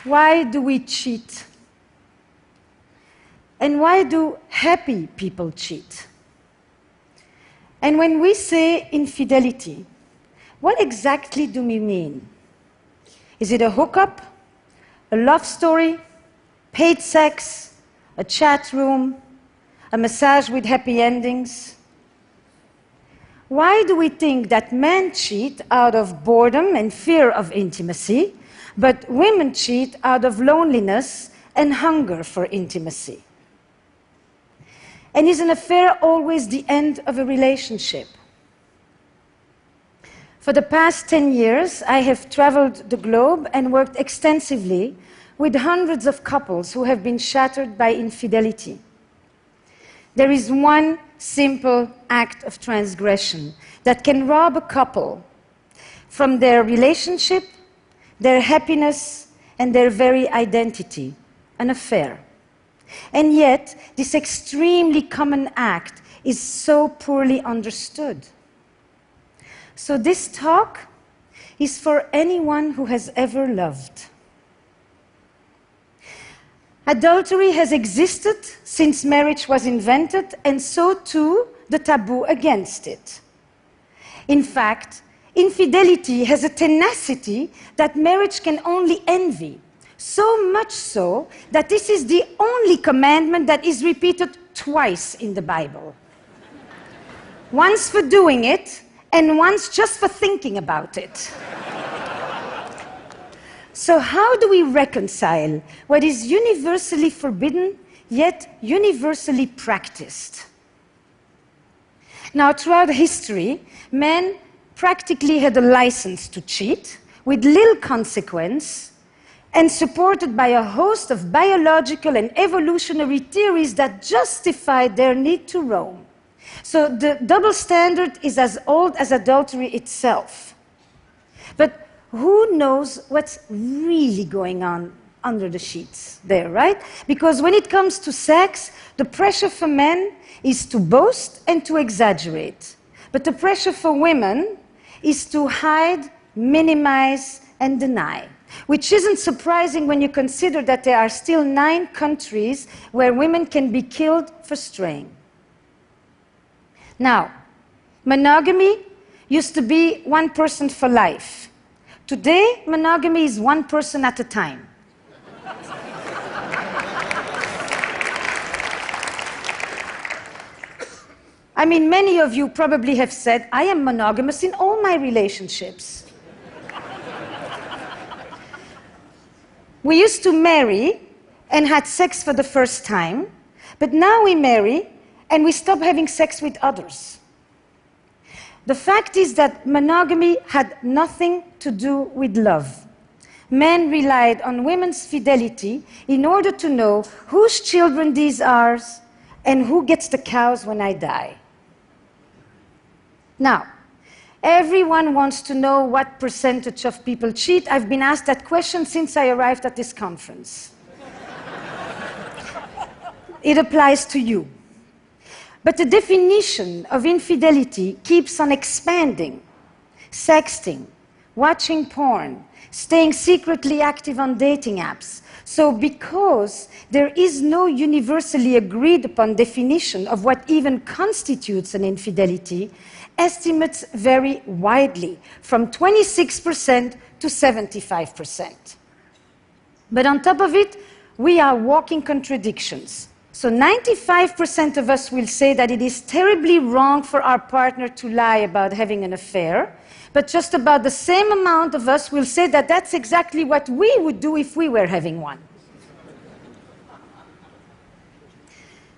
Why do we cheat? And why do happy people cheat? And when we say infidelity, what exactly do we mean? Is it a hookup, a love story, paid sex, a chat room, a massage with happy endings? Why do we think that men cheat out of boredom and fear of intimacy, but women cheat out of loneliness and hunger for intimacy? And is an affair always the end of a relationship? For the past 10 years, I have traveled the globe and worked extensively with hundreds of couples who have been shattered by infidelity. There is one simple act of transgression that can rob a couple from their relationship, their happiness, and their very identity, an affair. And yet, this extremely common act is so poorly understood. So this talk is for anyone who has ever loved. Adultery has existed since marriage was invented, and so too the taboo against it. In fact, infidelity has a tenacity that marriage can only envy, so much so that this is the only commandment that is repeated twice in the Bible. Once for doing it, and once just for thinking about it. So how do we reconcile what is universally forbidden, yet universally practiced? Now, throughout history, men practically had a license to cheat, with little consequence, and supported by a host of biological and evolutionary theories that justified their need to roam. So the double standard is as old as adultery itself. But who knows what's really going on under the sheets there, right? Because when it comes to sex, the pressure for men is to boast and to exaggerate. But the pressure for women is to hide, minimize, and deny. Which isn't surprising when you consider that there are still 9 countries where women can be killed for straying. Now, monogamy used to be one person for life. Today, monogamy is one person at a time. I mean, many of you probably have said, I am monogamous in all my relationships. We used to marry and had sex for the first time, but now we marry and we stop having sex with others. The fact is that monogamy had nothing to do with love. Men relied on women's fidelity in order to know whose children these are and who gets the cows when I die. Now, everyone wants to know what percentage of people cheat. I've been asked that question since I arrived at this conference. It applies to you. But the definition of infidelity keeps on expanding. Sexting, watching porn, staying secretly active on dating apps. So because there is no universally agreed upon definition of what even constitutes an infidelity, estimates vary widely, from 26% to 75%. But on top of it, we are walking contradictions. So 95% of us will say that it is terribly wrong for our partner to lie about having an affair, but just about the same amount of us will say that that's exactly what we would do if we were having one.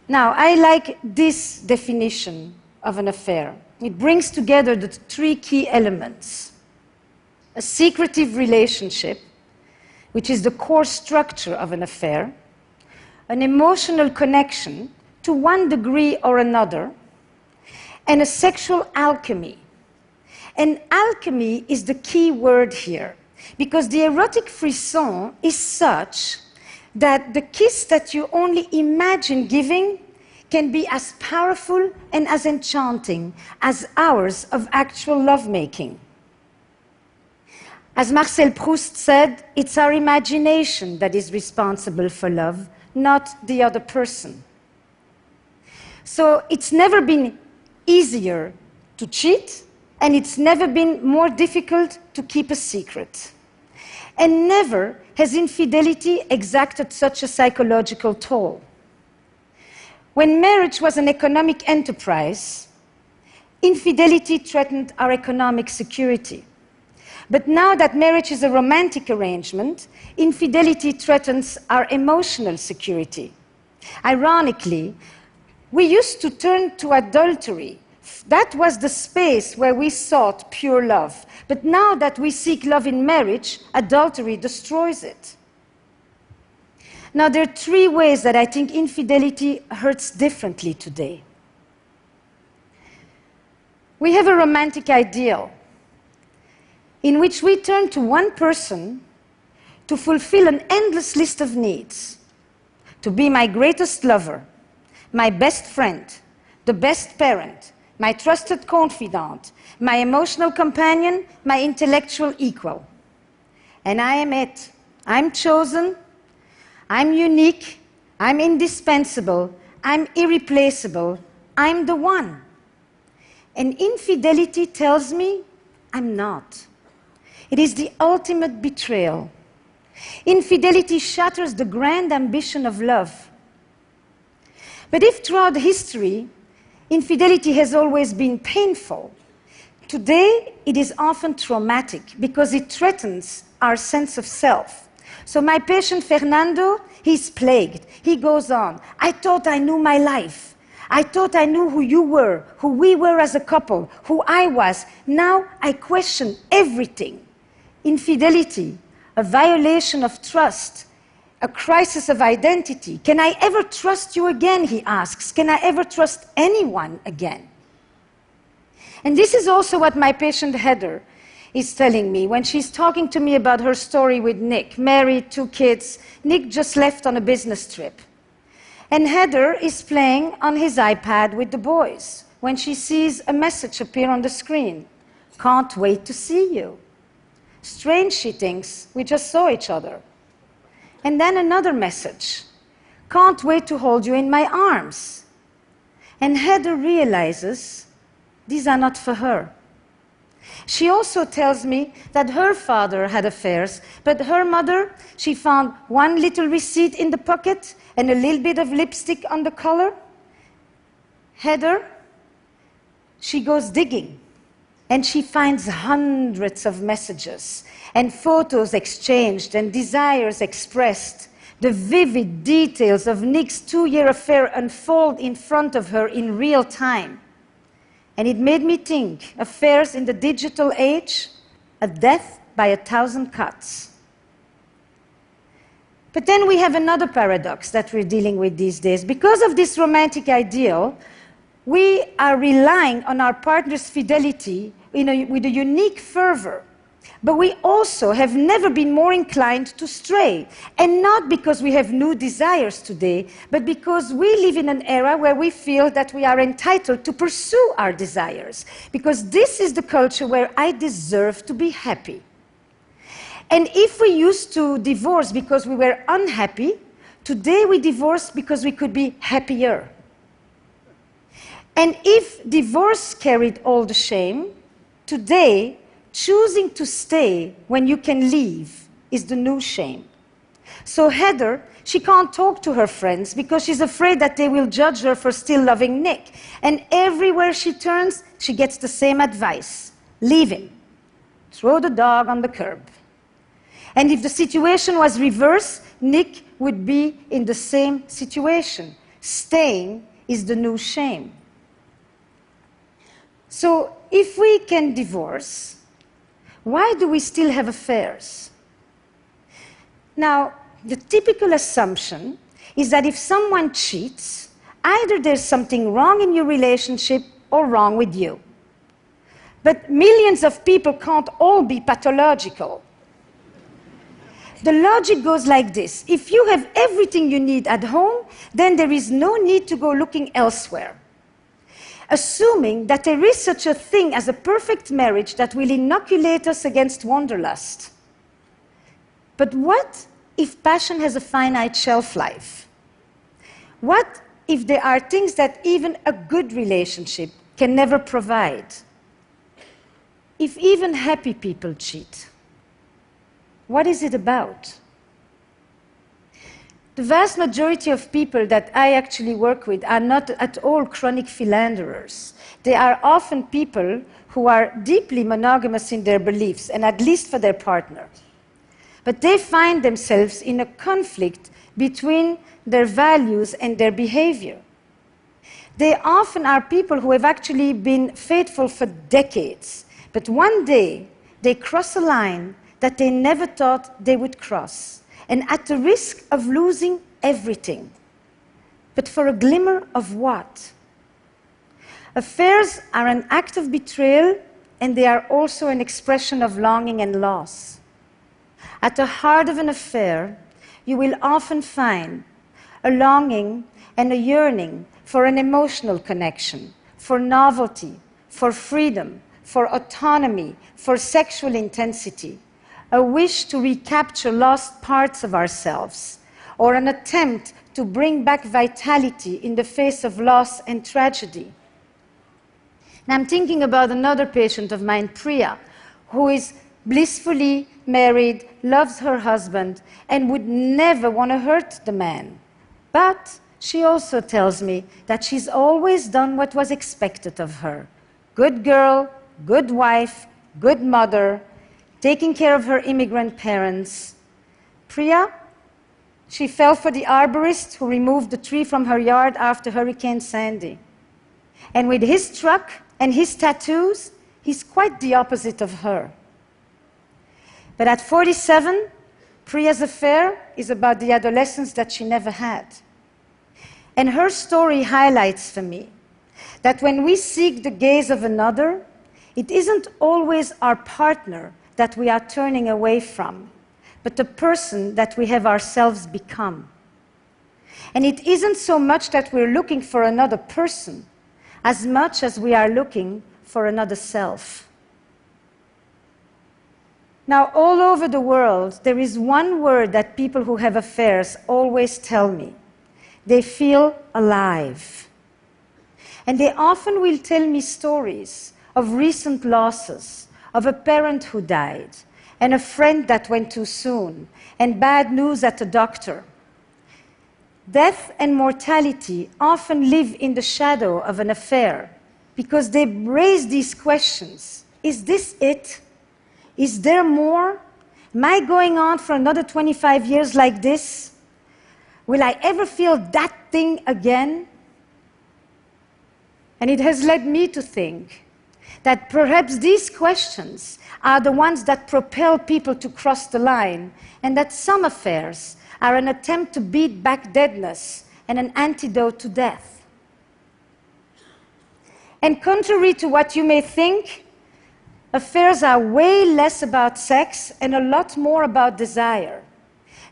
Now, I like this definition of an affair. It brings together the 3 key elements. A secretive relationship, which is the core structure of an affair, an emotional connection to one degree or another, and a sexual alchemy. And alchemy is the key word here, because the erotic frisson is such that the kiss that you only imagine giving can be as powerful and as enchanting as hours of actual lovemaking. As Marcel Proust said, it's our imagination that is responsible for love, not the other person. So it's never been easier to cheat, and it's never been more difficult to keep a secret. And never has infidelity exacted such a psychological toll. When marriage was an economic enterprise, infidelity threatened our economic security. But now that marriage is a romantic arrangement, infidelity threatens our emotional security. Ironically, we used to turn to adultery. That was the space where we sought pure love. But now that we seek love in marriage, adultery destroys it. Now, there are 3 ways that I think infidelity hurts differently today. We have a romantic ideal in which we turn to one person to fulfill an endless list of needs, to be my greatest lover, my best friend, the best parent, my trusted confidant, my emotional companion, my intellectual equal. And I am it. I'm chosen, I'm unique, I'm indispensable, I'm irreplaceable, I'm the one. And infidelity tells me I'm not. It is the ultimate betrayal. Infidelity shatters the grand ambition of love. But if throughout history, infidelity has always been painful, today it is often traumatic because it threatens our sense of self. So my patient Fernando, he's plagued. He goes on, I thought I knew my life. I thought I knew who you were, who we were as a couple, who I was. Now I question everything. Infidelity, a violation of trust, a crisis of identity. Can I ever trust you again, he asks. Can I ever trust anyone again? And this is also what my patient Heather is telling me when she's talking to me about her story with Nick, married, 2 kids. Nick just left on a business trip. And Heather is playing on his iPad with the boys when she sees a message appear on the screen. Can't wait to see you. Strange, she thinks, we just saw each other. And then another message. Can't wait to hold you in my arms. And Heather realizes these are not for her. She also tells me that her father had affairs, but her mother, she found one little receipt in the pocket and a little bit of lipstick on the collar. Heather, she goes digging, and she finds hundreds of messages and photos exchanged and desires expressed. The vivid details of Nick's 2-year affair unfold in front of her in real time. And it made me think, affairs in the digital age, a death by 1,000 cuts. But then we have another paradox that we're dealing with these days. Because of this romantic ideal, we are relying on our partner's fidelity with a unique fervor. But we also have never been more inclined to stray. And not because we have new desires today, but because we live in an era where we feel that we are entitled to pursue our desires. Because this is the culture where I deserve to be happy. And if we used to divorce because we were unhappy, today we divorce because we could be happier. And if divorce carried all the shame, today choosing to stay when you can leave is the new shame. So Heather, she can't talk to her friends because she's afraid that they will judge her for still loving Nick. And everywhere she turns, she gets the same advice. Leave him. Throw the dog on the curb. And if the situation was reversed, Nick would be in the same situation. Staying is the new shame. So if we can divorce, why do we still have affairs? Now, the typical assumption is that if someone cheats, either there's something wrong in your relationship or wrong with you. But millions of people can't all be pathological. The logic goes like this. If you have everything you need at home, then there is no need to go looking elsewhere. Assuming that there is such a thing as a perfect marriage that will inoculate us against wanderlust. But what if passion has a finite shelf life? What if there are things that even a good relationship can never provide? If even happy people cheat, what is it about? The vast majority of people that I actually work with are not at all chronic philanderers. They are often people who are deeply monogamous in their beliefs, and at least for their partner. But they find themselves in a conflict between their values and their behavior. They often are people who have actually been faithful for decades, but one day they cross a line that they never thought they would cross, and at the risk of losing everything. But for a glimmer of what? Affairs are an act of betrayal, and they are also an expression of longing and loss. At the heart of an affair, you will often find a longing and a yearning for an emotional connection, for novelty, for freedom, for autonomy, for sexual intensity, a wish to recapture lost parts of ourselves, or an attempt to bring back vitality in the face of loss and tragedy. Now, I'm thinking about another patient of mine, Priya, who is blissfully married, loves her husband, and would never want to hurt the man. But she also tells me that she's always done what was expected of her. Good girl, good wife, good mother, taking care of her immigrant parents. Priya, she fell for the arborist who removed the tree from her yard after Hurricane Sandy. And with his truck and his tattoos, he's quite the opposite of her. But at 47, Priya's affair is about the adolescence that she never had. And her story highlights for me that when we seek the gaze of another, it isn't always our partner that we are turning away from, but the person that we have ourselves become. And it isn't so much that we're looking for another person, as much as we are looking for another self. Now, all over the world, there is one word that people who have affairs always tell me. They feel alive. And they often will tell me stories of recent losses, of a parent who died, and a friend that went too soon, and bad news at the doctor. Death and mortality often live in the shadow of an affair because they raise these questions. Is this it? Is there more? Am I going on for another 25 years like this? Will I ever feel that thing again? And it has led me to think that perhaps these questions are the ones that propel people to cross the line, and that some affairs are an attempt to beat back deadness and an antidote to death. And contrary to what you may think, affairs are way less about sex and a lot more about desire.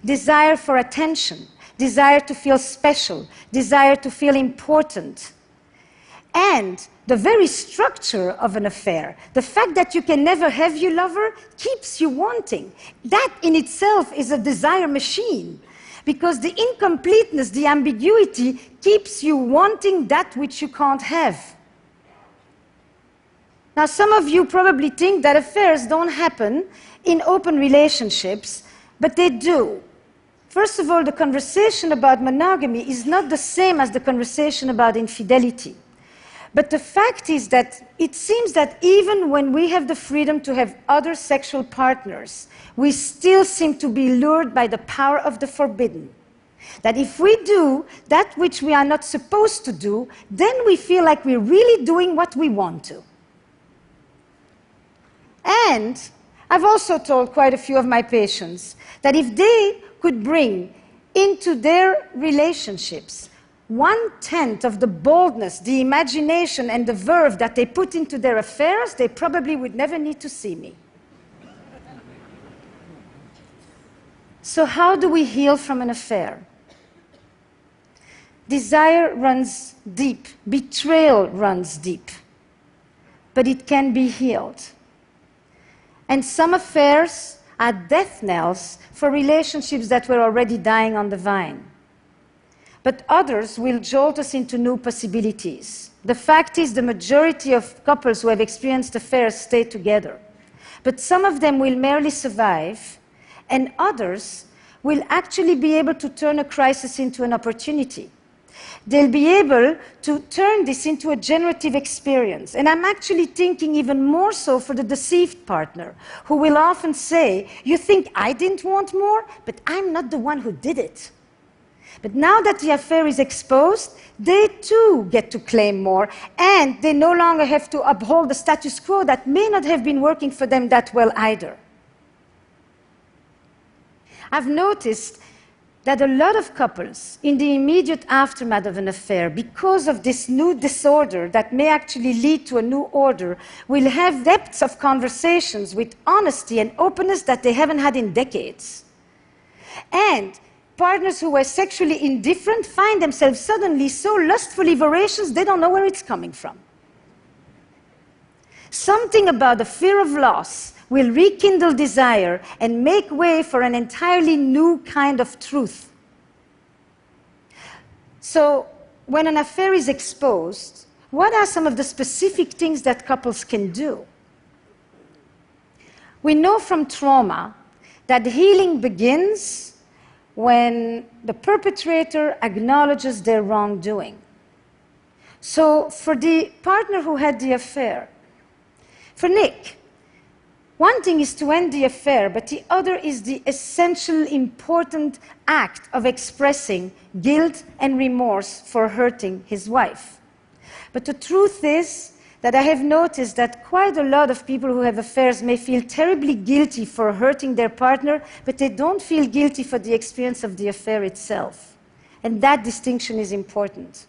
Desire for attention, desire to feel special, desire to feel important. And the very structure of an affair, the fact that you can never have your lover, keeps you wanting. That in itself is a desire machine, because the incompleteness, the ambiguity, keeps you wanting that which you can't have. Now, some of you probably think that affairs don't happen in open relationships, but they do. First of all, the conversation about monogamy is not the same as the conversation about infidelity. But the fact is that it seems that even when we have the freedom to have other sexual partners, we still seem to be lured by the power of the forbidden. That if we do that which we are not supposed to do, then we feel like we're really doing what we want to. And I've also told quite a few of my patients that if they could bring into their relationships 1/10 of the boldness, the imagination, and the verve that they put into their affairs, they probably would never need to see me. So how do we heal from an affair? Desire runs deep, betrayal runs deep, but it can be healed. And some affairs are death knells for relationships that were already dying on the vine. But others will jolt us into new possibilities. The fact is, the majority of couples who have experienced affairs stay together. But some of them will merely survive, and others will actually be able to turn a crisis into an opportunity. They'll be able to turn this into a generative experience. And I'm actually thinking even more so for the deceived partner, who will often say, "You think I didn't want more? But I'm not the one who did it." But now that the affair is exposed, they too get to claim more, and they no longer have to uphold the status quo that may not have been working for them that well either. I've noticed that a lot of couples, in the immediate aftermath of an affair, because of this new disorder that may actually lead to a new order, will have depths of conversations with honesty and openness that they haven't had in decades. And partners who were sexually indifferent find themselves suddenly so lustfully voracious they don't know where it's coming from. Something about the fear of loss will rekindle desire and make way for an entirely new kind of truth. So, when an affair is exposed, what are some of the specific things that couples can do? We know from trauma that healing begins when the perpetrator acknowledges their wrongdoing. So, for the partner who had the affair, for Nick, one thing is to end the affair, but the other is the essential, important act of expressing guilt and remorse for hurting his wife. But the truth is that I have noticed that quite a lot of people who have affairs may feel terribly guilty for hurting their partner, but they don't feel guilty for the experience of the affair itself. And that distinction is important.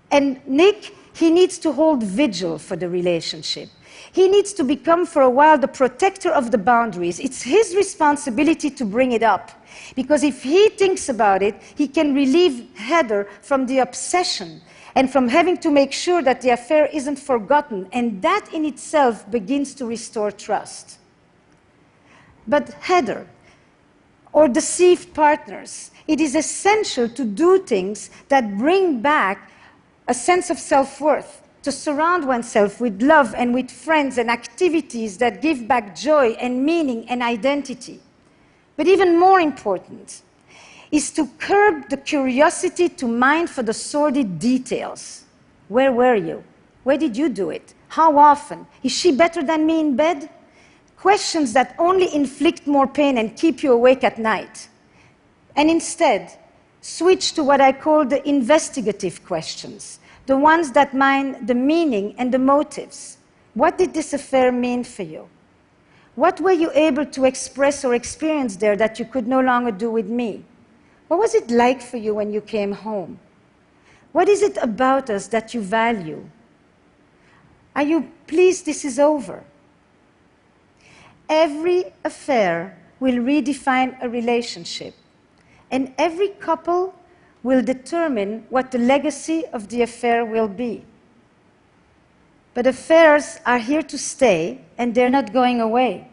And Nick, he needs to hold vigil for the relationship. He needs to become, for a while, the protector of the boundaries. It's his responsibility to bring it up. Because if he thinks about it, he can relieve Heather from the obsession and from having to make sure that the affair isn't forgotten. And that in itself begins to restore trust. But Heather, or deceived partners, it is essential to do things that bring back a sense of self-worth, to surround oneself with love and with friends and activities that give back joy and meaning and identity. But even more important is to curb the curiosity to mine for the sordid details. Where were you? Where did you do it? How often? Is she better than me in bed? Questions that only inflict more pain and keep you awake at night. And instead, switch to what I call the investigative questions. The ones that mine the meaning and the motives. What did this affair mean for you? What were you able to express or experience there that you could no longer do with me? What was it like for you when you came home? What is it about us that you value? Are you pleased this is over? Every affair will redefine a relationship, and every couple will determine what the legacy of the affair will be. But affairs are here to stay, and they're not going away.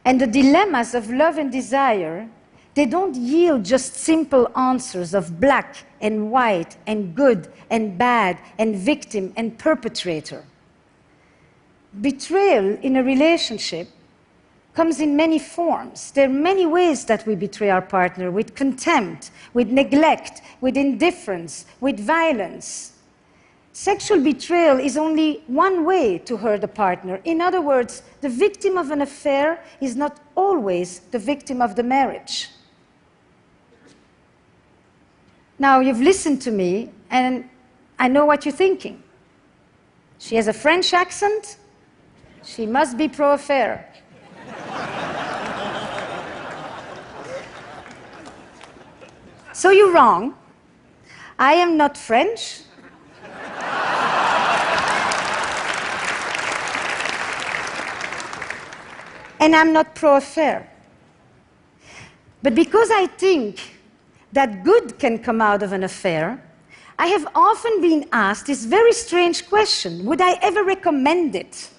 And the dilemmas of love and desire, they don't yield just simple answers of black and white and good and bad and victim and perpetrator. Betrayal in a relationship comes in many forms. There are many ways that we betray our partner, with contempt, with neglect, with indifference, with violence. Sexual betrayal is only one way to hurt a partner. In other words, the victim of an affair is not always the victim of the marriage. Now, you've listened to me, and I know what you're thinking. She has a French accent. She must be pro-affair. So you're wrong. I am not French. And I'm not pro-affair. But because I think that good can come out of an affair, I have often been asked this very strange question: would I ever recommend it?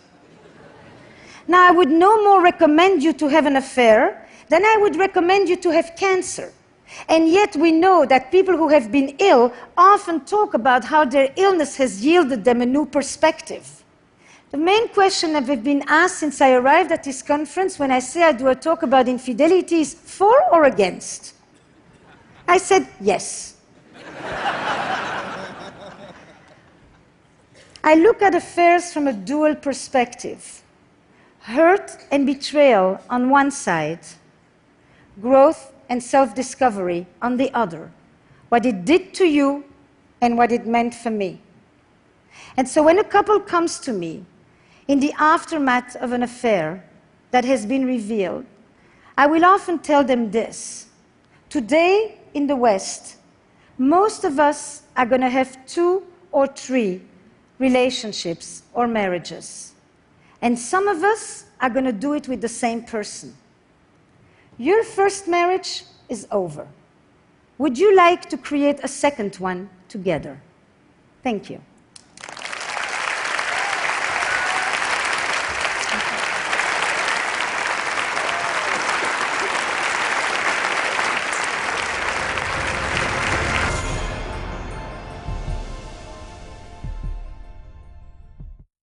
Now, I would no more recommend you to have an affair than I would recommend you to have cancer. And yet we know that people who have been ill often talk about how their illness has yielded them a new perspective. The main question that I've been asked since I arrived at this conference when I say I do a talk about infidelity is for or against? I said yes. I look at affairs from a dual perspective. Hurt and betrayal on one side, growth and self-discovery on the other. What it did to you and what it meant for me. And so when a couple comes to me in the aftermath of an affair that has been revealed, I will often tell them this. Today in the West, most of us are going to have 2 or 3 relationships or marriages. And some of us are going to do it with the same person. Your first marriage is over. Would you like to create a second one together? Thank you.